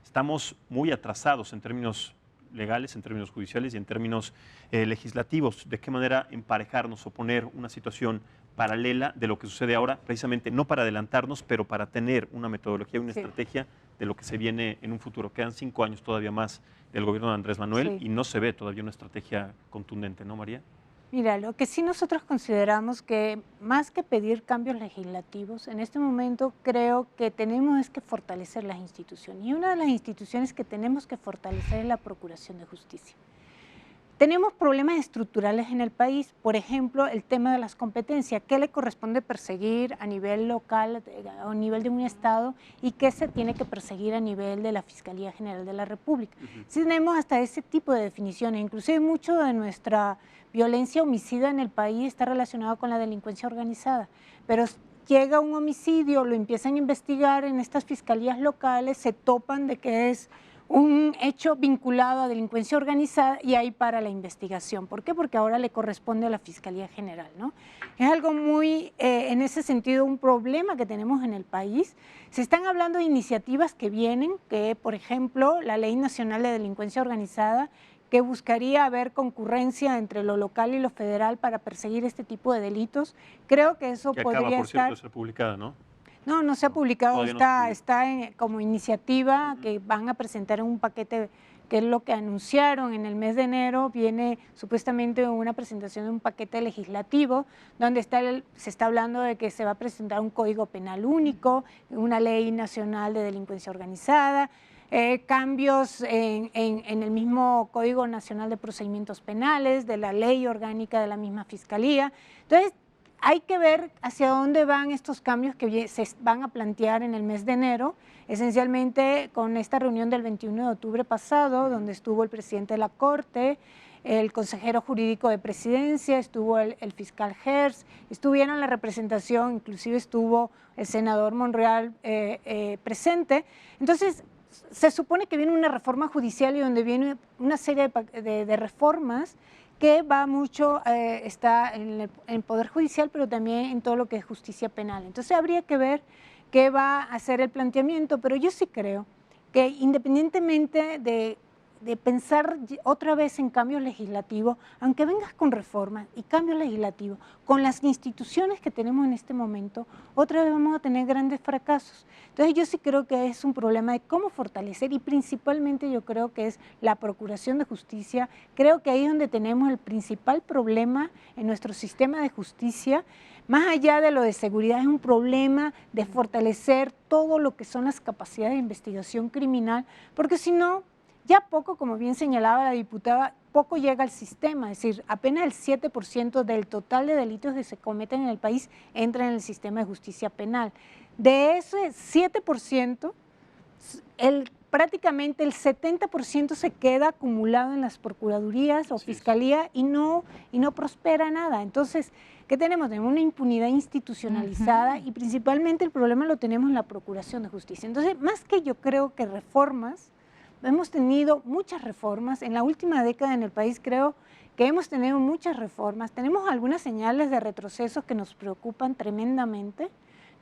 estamos muy atrasados en términos legales, en términos judiciales y en términos legislativos. ¿De qué manera emparejarnos o poner una situación paralela de lo que sucede ahora, precisamente no para adelantarnos, pero para tener una metodología, una estrategia de lo que se viene en un futuro? Quedan 5 años todavía más del gobierno de Andrés Manuel y no se ve todavía una estrategia contundente, ¿no, María? Mira, lo que sí nosotros consideramos que más que pedir cambios legislativos, en este momento creo que tenemos que fortalecer las instituciones. Y una de las instituciones que tenemos que fortalecer es la Procuración de Justicia. Tenemos problemas estructurales en el país, por ejemplo, el tema de las competencias, qué le corresponde perseguir a nivel local, a nivel de un estado, y qué se tiene que perseguir a nivel de la Fiscalía General de la República. Sí, tenemos hasta ese tipo de definiciones, inclusive mucho de nuestra violencia homicida en el país está relacionado con la delincuencia organizada, pero llega un homicidio, lo empiezan a investigar en estas fiscalías locales, se topan de que es un hecho vinculado a delincuencia organizada y ahí para la investigación. ¿Por qué? Porque ahora le corresponde a la Fiscalía General, ¿no? Es algo muy, en ese sentido, un problema que tenemos en el país. Se están hablando de iniciativas que vienen, que por ejemplo, la Ley Nacional de Delincuencia Organizada, que buscaría haber concurrencia entre lo local y lo federal para perseguir este tipo de delitos. Creo que eso Que podría acaba, por estar... cierto, de ser publicada, ¿no? No, no se ha publicado, Todavía no se publica. está como iniciativa que van a presentar en un paquete, que es lo que anunciaron en el mes de enero. Viene supuestamente una presentación de un paquete legislativo donde se está hablando de que se va a presentar un código penal único, una ley nacional de delincuencia organizada, cambios en el mismo Código Nacional de Procedimientos Penales, de la ley orgánica de la misma Fiscalía. Entonces, hay que ver hacia dónde van estos cambios que se van a plantear en el mes de enero, esencialmente con esta reunión del 21 de octubre pasado, donde estuvo el presidente de la Corte, el consejero jurídico de Presidencia, estuvo el fiscal Hertz, estuvieron la representación, inclusive estuvo el senador Monreal presente. Entonces, se supone que viene una reforma judicial y donde viene una serie de reformas que va mucho, está en el Poder Judicial, pero también en todo lo que es justicia penal. Entonces habría que ver qué va a hacer el planteamiento, pero yo sí creo que independientemente de pensar otra vez en cambios legislativos, aunque vengas con reformas y cambios legislativos, con las instituciones que tenemos en este momento, otra vez vamos a tener grandes fracasos. Entonces yo sí creo que es un problema de cómo fortalecer y principalmente yo creo que es la Procuración de Justicia. Creo que ahí es donde tenemos el principal problema en nuestro sistema de justicia. Más allá de lo de seguridad, es un problema de fortalecer todo lo que son las capacidades de investigación criminal, porque si no, ya poco, como bien señalaba la diputada, poco llega al sistema, es decir, apenas el 7% del total de delitos que se cometen en el país entra en el sistema de justicia penal. De ese 7%, prácticamente el 70% se queda acumulado en las procuradurías o fiscalía y no prospera nada. Entonces, ¿qué tenemos? Tenemos una impunidad institucionalizada y principalmente el problema lo tenemos en la Procuración de Justicia. Entonces, más que yo creo que reformas, hemos tenido muchas reformas. En la última década en el país creo que hemos tenido muchas reformas. Tenemos algunas señales de retrocesos que nos preocupan tremendamente,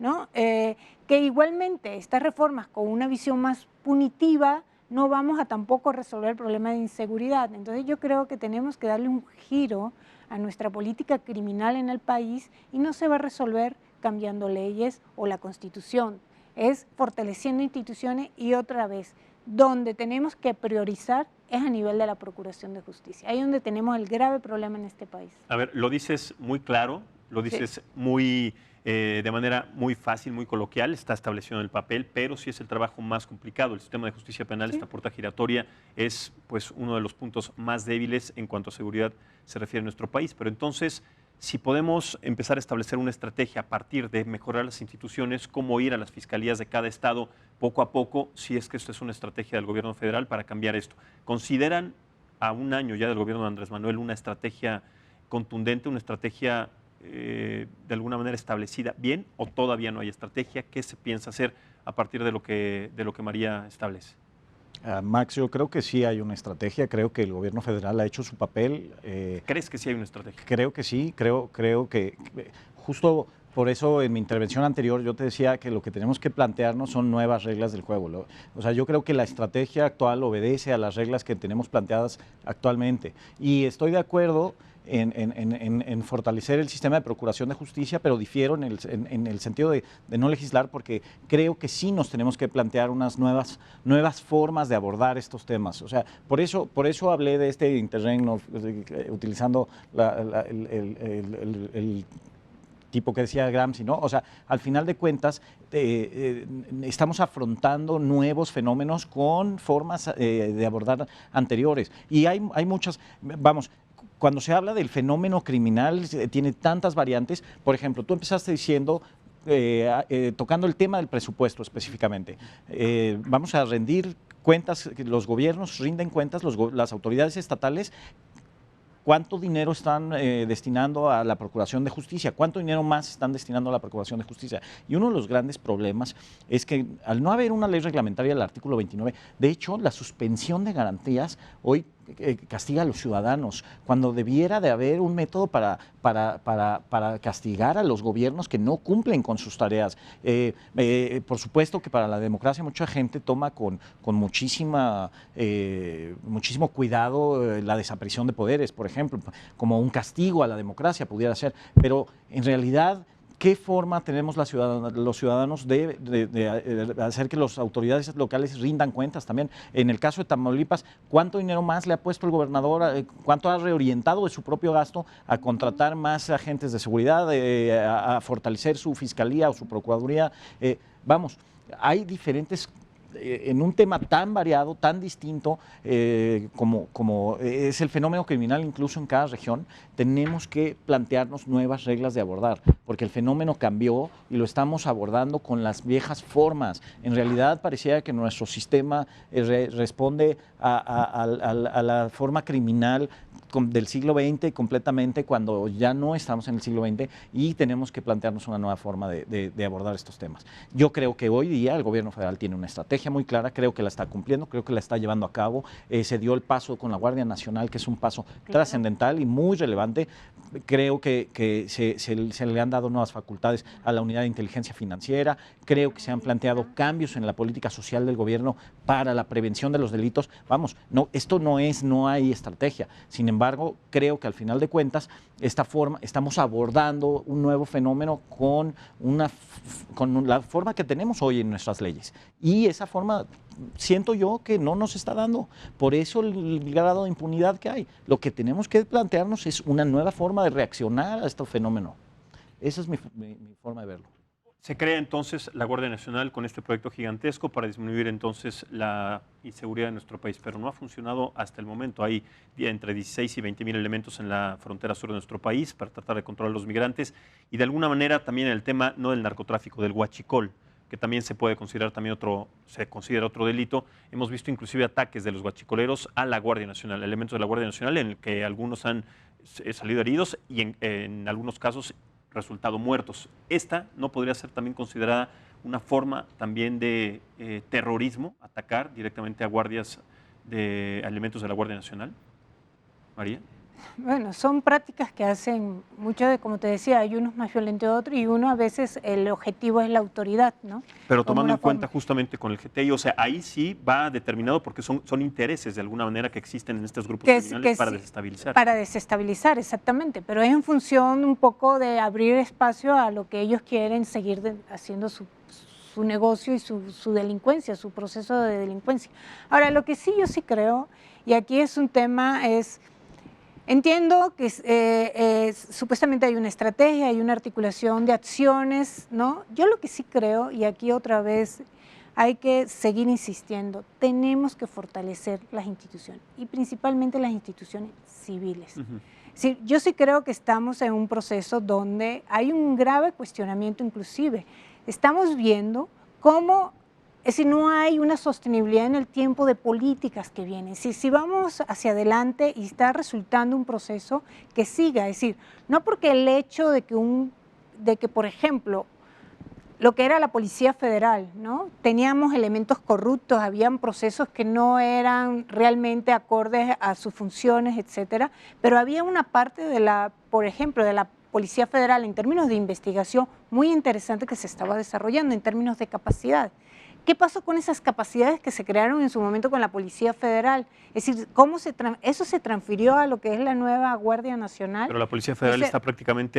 ¿no? Que igualmente estas reformas con una visión más punitiva no vamos a tampoco resolver el problema de inseguridad. Entonces yo creo que tenemos que darle un giro a nuestra política criminal en el país y no se va a resolver cambiando leyes o la Constitución. Es fortaleciendo instituciones y otra vez, donde tenemos que priorizar es a nivel de la Procuración de Justicia. Ahí es donde tenemos el grave problema en este país. A ver, lo dices muy claro, lo dices muy de manera muy fácil, muy coloquial, está establecido en el papel, pero sí es el trabajo más complicado. El sistema de justicia penal, esta puerta giratoria, es pues uno de los puntos más débiles en cuanto a seguridad se refiere a nuestro país. Pero entonces, si podemos empezar a establecer una estrategia a partir de mejorar las instituciones, cómo ir a las fiscalías de cada estado poco a poco, si es que esto es una estrategia del gobierno federal para cambiar esto. ¿Consideran a un año ya del gobierno de Andrés Manuel una estrategia contundente, una estrategia de alguna manera establecida bien o todavía no hay estrategia? ¿Qué se piensa hacer a partir de lo que María establece? Max, yo creo que sí hay una estrategia, creo que el gobierno federal ha hecho su papel. ¿Crees que sí hay una estrategia? Creo que sí, creo que justo por eso en mi intervención anterior yo te decía que lo que tenemos que plantearnos son nuevas reglas del juego. O sea, yo creo que la estrategia actual obedece a las reglas que tenemos planteadas actualmente y estoy de acuerdo en fortalecer el sistema de procuración de justicia, pero difiero en el sentido de no legislar porque creo que sí nos tenemos que plantear unas nuevas formas de abordar estos temas. O sea, por eso hablé de este interregno utilizando el tipo que decía Gramsci, ¿no? O sea, al final de cuentas, estamos afrontando nuevos fenómenos con formas de abordar anteriores. Y hay muchas, vamos, cuando se habla del fenómeno criminal, tiene tantas variantes. Por ejemplo, tú empezaste diciendo, tocando el tema del presupuesto específicamente, vamos a rendir cuentas, los gobiernos rinden cuentas, las autoridades estatales, ¿cuánto dinero están destinando a la Procuración de Justicia? ¿Cuánto dinero más están destinando a la Procuración de Justicia? Y uno de los grandes problemas es que al no haber una ley reglamentaria del artículo 29, de hecho, la suspensión de garantías hoy castiga a los ciudadanos, cuando debiera de haber un método para castigar a los gobiernos que no cumplen con sus tareas. Por supuesto que para la democracia mucha gente toma con muchísimo cuidado la desaparición de poderes, por ejemplo, como un castigo a la democracia pudiera ser, pero en realidad, ¿qué forma tenemos los ciudadanos de hacer que las autoridades locales rindan cuentas también? En el caso de Tamaulipas, ¿cuánto dinero más le ha puesto el gobernador? ¿Cuánto ha reorientado de su propio gasto a contratar más agentes de seguridad, a fortalecer su fiscalía o su procuraduría? Vamos, hay diferentes... en un tema tan variado, tan distinto como es el fenómeno criminal incluso en cada región, tenemos que plantearnos nuevas reglas de abordar, porque el fenómeno cambió y lo estamos abordando con las viejas formas. En realidad parecía que nuestro sistema responde a la forma criminal del siglo XX completamente, cuando ya no estamos en el siglo XX y tenemos que plantearnos una nueva forma de abordar estos temas. Yo creo que hoy día el gobierno federal tiene una estrategia muy clara, creo que la está cumpliendo, creo que la está llevando a cabo. Se dio el paso con la Guardia Nacional, que es un paso trascendental y muy relevante. Creo que se le han dado nuevas facultades a la Unidad de Inteligencia Financiera, creo que se han planteado cambios en la política social del gobierno para la prevención de los delitos. Vamos, esto no hay estrategia. Sin embargo, creo que al final de cuentas, estamos abordando un nuevo fenómeno con la forma que tenemos hoy en nuestras leyes. Y esa forma, siento yo que no nos está dando. Por eso el grado de impunidad que hay. Lo que tenemos que plantearnos es una nueva forma de reaccionar a este fenómeno. Esa es mi forma de verlo. Se crea entonces la Guardia Nacional con este proyecto gigantesco para disminuir entonces la inseguridad de nuestro país, pero no ha funcionado hasta el momento. Hay entre 16 y 20 mil elementos en la frontera sur de nuestro país para tratar de controlar a los migrantes y de alguna manera también el tema no del narcotráfico, del huachicol, que también se puede considerar otro delito. Hemos visto inclusive ataques de los huachicoleros a la Guardia Nacional, elementos de la Guardia Nacional en el que algunos han salido heridos y en algunos casos resultado muertos. ¿Esta no podría ser también considerada una forma también de terrorismo, atacar directamente a elementos de la Guardia Nacional? María. Bueno, son prácticas que hacen mucho como te decía, hay unos más violentos que otros y uno a veces el objetivo es la autoridad, ¿no? Pero tomando en cuenta justamente con el GTI, o sea, ahí sí va determinado porque son intereses de alguna manera que existen en estos grupos criminales para desestabilizar. Para desestabilizar, exactamente, pero es en función un poco de abrir espacio a lo que ellos quieren seguir haciendo su negocio y su delincuencia, su proceso de delincuencia. Ahora, lo que sí yo sí creo, y aquí es un tema, entiendo que supuestamente hay una estrategia, hay una articulación de acciones, ¿no? Yo lo que sí creo, y aquí otra vez hay que seguir insistiendo, tenemos que fortalecer las instituciones, y principalmente las instituciones civiles. Sí, yo sí creo que estamos en un proceso donde hay un grave cuestionamiento inclusive. Estamos viendo cómo... Es decir, no hay una sostenibilidad en el tiempo de políticas que vienen. Si vamos hacia adelante y está resultando un proceso que siga, es decir, no porque el hecho de que por ejemplo, lo que era la Policía Federal, ¿no? Teníamos elementos corruptos, habían procesos que no eran realmente acordes a sus funciones, etcétera, pero había una parte por ejemplo, de la Policía Federal en términos de investigación muy interesante que se estaba desarrollando en términos de capacidad. ¿Qué pasó con esas capacidades que se crearon en su momento con la Policía Federal? Es decir, eso se transfirió a lo que es la nueva Guardia Nacional. Pero la Policía Federal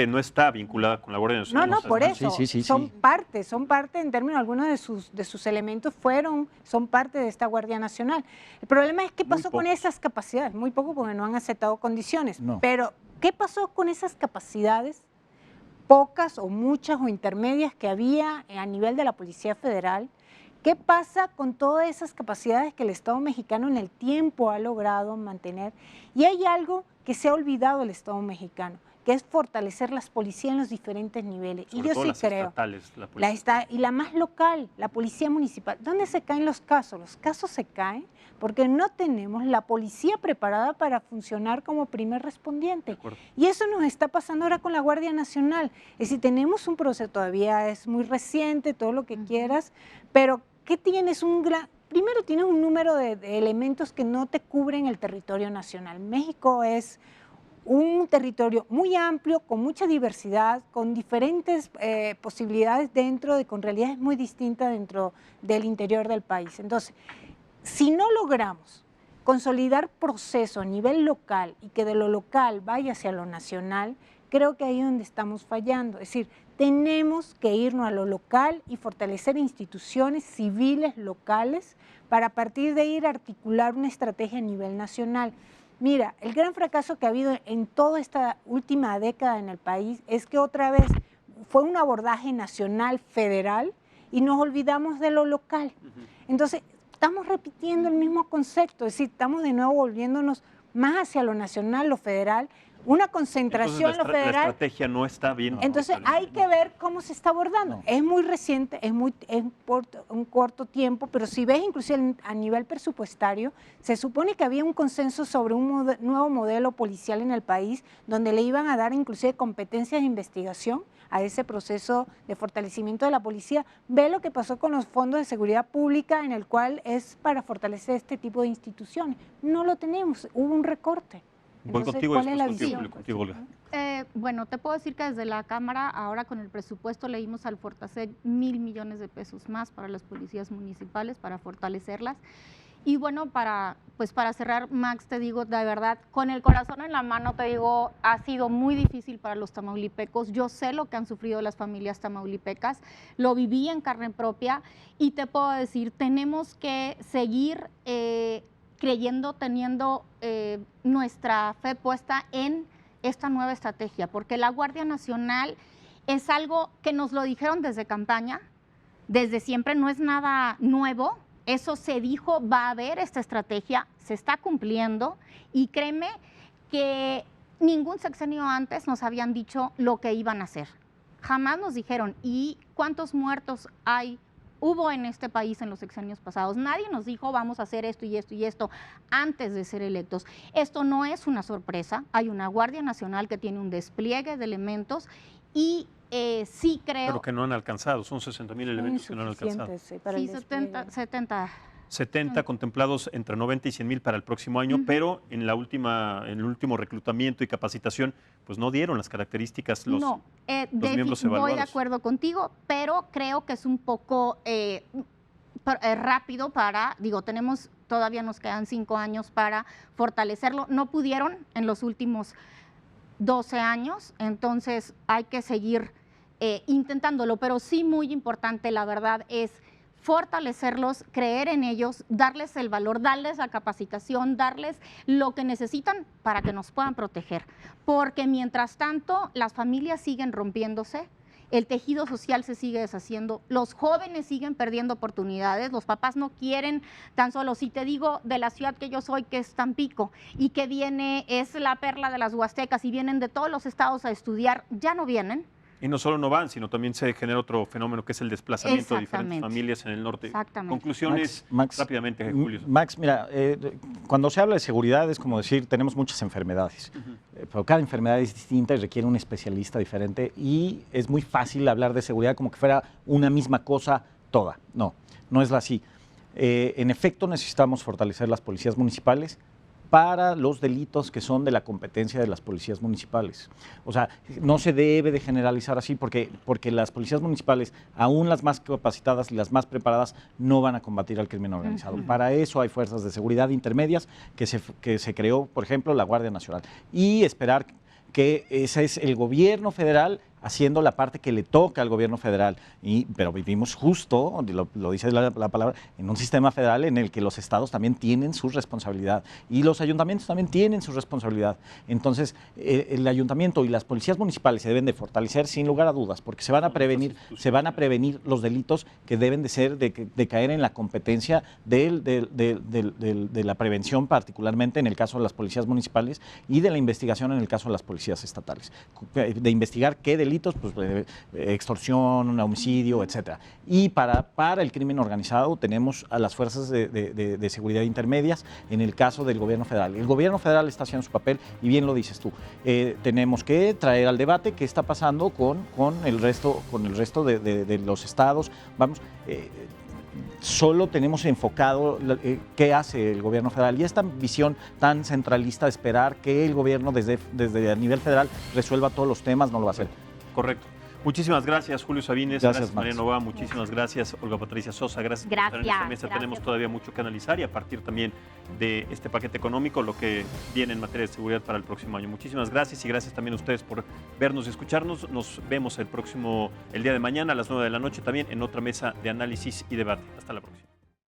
no está vinculada con la Guardia Nacional. No, por eso. Son parte en términos, algunos de sus elementos son parte de esta Guardia Nacional. El problema es qué pasó con esas capacidades. Muy poco porque no han aceptado condiciones. No. Pero, ¿qué pasó con esas capacidades? Pocas o muchas o intermedias que había a nivel de la Policía Federal. ¿Qué pasa con todas esas capacidades que el Estado mexicano en el tiempo ha logrado mantener? Y hay algo que se ha olvidado el Estado mexicano, que es fortalecer las policías en los diferentes niveles. Sobre y yo todo sí las creo, estatales, y la más local, la policía municipal. ¿Dónde se caen los casos? Los casos se caen porque no tenemos la policía preparada para funcionar como primer respondiente. Y eso nos está pasando ahora con la Guardia Nacional. Es decir, tenemos un proceso, todavía es muy reciente, todo lo que quieras, pero ¿qué tienes? primero tienes un número de elementos que no te cubren el territorio nacional. México es un territorio muy amplio, con mucha diversidad, con diferentes posibilidades con realidades muy distintas dentro del interior del país. Entonces, si no logramos consolidar proceso a nivel local y que de lo local vaya hacia lo nacional, creo que ahí es donde estamos fallando. Es decir, tenemos que irnos a lo local y fortalecer instituciones civiles locales para a partir de ahí articular una estrategia a nivel nacional. Mira, el gran fracaso que ha habido en toda esta última década en el país es que otra vez fue un abordaje nacional, federal, y nos olvidamos de lo local. Entonces, estamos repitiendo el mismo concepto, es decir, estamos de nuevo volviéndonos más hacia lo nacional, lo federal, una concentración Entonces, lo federal. La estrategia no está bien. Entonces hay que ver cómo se está abordando. Es muy reciente, es por un corto tiempo, pero si ves inclusive a nivel presupuestario, se supone que había un consenso sobre un nuevo modelo policial en el país, donde le iban a dar inclusive competencias de investigación a ese proceso de fortalecimiento de la policía. Ve lo que pasó con los fondos de seguridad pública, en el cual es para fortalecer este tipo de instituciones. No lo tenemos, hubo un recorte. Voy Entonces, contigo, ¿cuál es la contigo, visión? contigo, Olga. Bueno, te puedo decir que desde la Cámara, ahora con el presupuesto, le dimos al Fortaseg 1,000 millones de pesos más para las policías municipales, para fortalecerlas. Y bueno, para cerrar, Max, te digo, de verdad, con el corazón en la mano, te digo, ha sido muy difícil para los tamaulipecos. Yo sé lo que han sufrido las familias tamaulipecas, lo viví en carne propia y te puedo decir, tenemos que seguir creyendo, teniendo nuestra fe puesta en esta nueva estrategia, porque la Guardia Nacional es algo que nos lo dijeron desde campaña, desde siempre, no es nada nuevo. Eso se dijo, va a haber esta estrategia, se está cumpliendo y créeme que ningún sexenio antes nos habían dicho lo que iban a hacer. Jamás nos dijeron, ¿y cuántos muertos hubo en este país en los sexenios pasados? Nadie nos dijo, vamos a hacer esto y esto y esto antes de ser electos. Esto no es una sorpresa, hay una Guardia Nacional que tiene un despliegue de elementos y sí creo... Pero que no han alcanzado, son 60,000 elementos que no han alcanzado. Sí, 70 contemplados entre 90 y 100,000 para el próximo año, pero en el último reclutamiento y capacitación, pues no dieron las características los miembros evaluados. Voy de acuerdo contigo, pero creo que es un poco rápido todavía nos quedan 5 años para fortalecerlo. No pudieron en los últimos 12 años, entonces hay que seguir intentándolo, pero sí muy importante, la verdad, es fortalecerlos, creer en ellos, darles el valor, darles la capacitación, darles lo que necesitan para que nos puedan proteger. Porque mientras tanto, las familias siguen rompiéndose, el tejido social se sigue deshaciendo, los jóvenes siguen perdiendo oportunidades, los papás no quieren tan solo. Si te digo de la ciudad que yo soy, que es Tampico, y que es la perla de las Huastecas, y vienen de todos los estados a estudiar, ya no vienen. Y no solo no van, sino también se genera otro fenómeno que es el desplazamiento de diferentes familias en el norte. Exactamente. Conclusiones Max, rápidamente, Julio. Max, mira, cuando se habla de seguridad es como decir, tenemos muchas enfermedades, pero cada enfermedad es distinta y requiere un especialista diferente y es muy fácil hablar de seguridad como que fuera una misma cosa toda. No, no es así. En efecto, necesitamos fortalecer las policías municipales para los delitos que son de la competencia de las policías municipales. O sea, no se debe de generalizar así porque las policías municipales, aún las más capacitadas y las más preparadas, no van a combatir al crimen organizado. Para eso hay fuerzas de seguridad intermedias que se creó, por ejemplo, la Guardia Nacional. Y esperar que ese es el gobierno federal haciendo la parte que le toca al gobierno federal. Pero vivimos justo, lo dice la palabra, en un sistema federal en el que los estados también tienen su responsabilidad y los ayuntamientos también tienen su responsabilidad. Entonces, el ayuntamiento y las policías municipales se deben de fortalecer sin lugar a dudas, porque se van a prevenir los delitos que deben de ser, de caer en la competencia de la prevención, particularmente en el caso de las policías municipales, y de la investigación en el caso de las policías estatales. De investigar qué delitos, pues extorsión, homicidio, etcétera. Y para el crimen organizado tenemos a las fuerzas de seguridad intermedias en el caso del gobierno federal. El gobierno federal está haciendo su papel y bien lo dices tú. Tenemos que traer al debate qué está pasando con el resto de los estados. solo tenemos enfocado qué hace el gobierno federal y esta visión tan centralista de esperar que el gobierno desde a nivel federal resuelva todos los temas no lo va a hacer. Correcto. Muchísimas gracias, Julio Sabines. Gracias, María Max. Novoa. Muchísimas gracias, Olga Patricia Sosa. Gracias por estar en esta mesa. Tenemos todavía mucho que analizar y a partir también de este paquete económico, lo que viene en materia de seguridad para el próximo año. Muchísimas gracias y gracias también a ustedes por vernos y escucharnos. Nos vemos el día de mañana a las 9 de la noche también en otra mesa de análisis y debate. Hasta la próxima.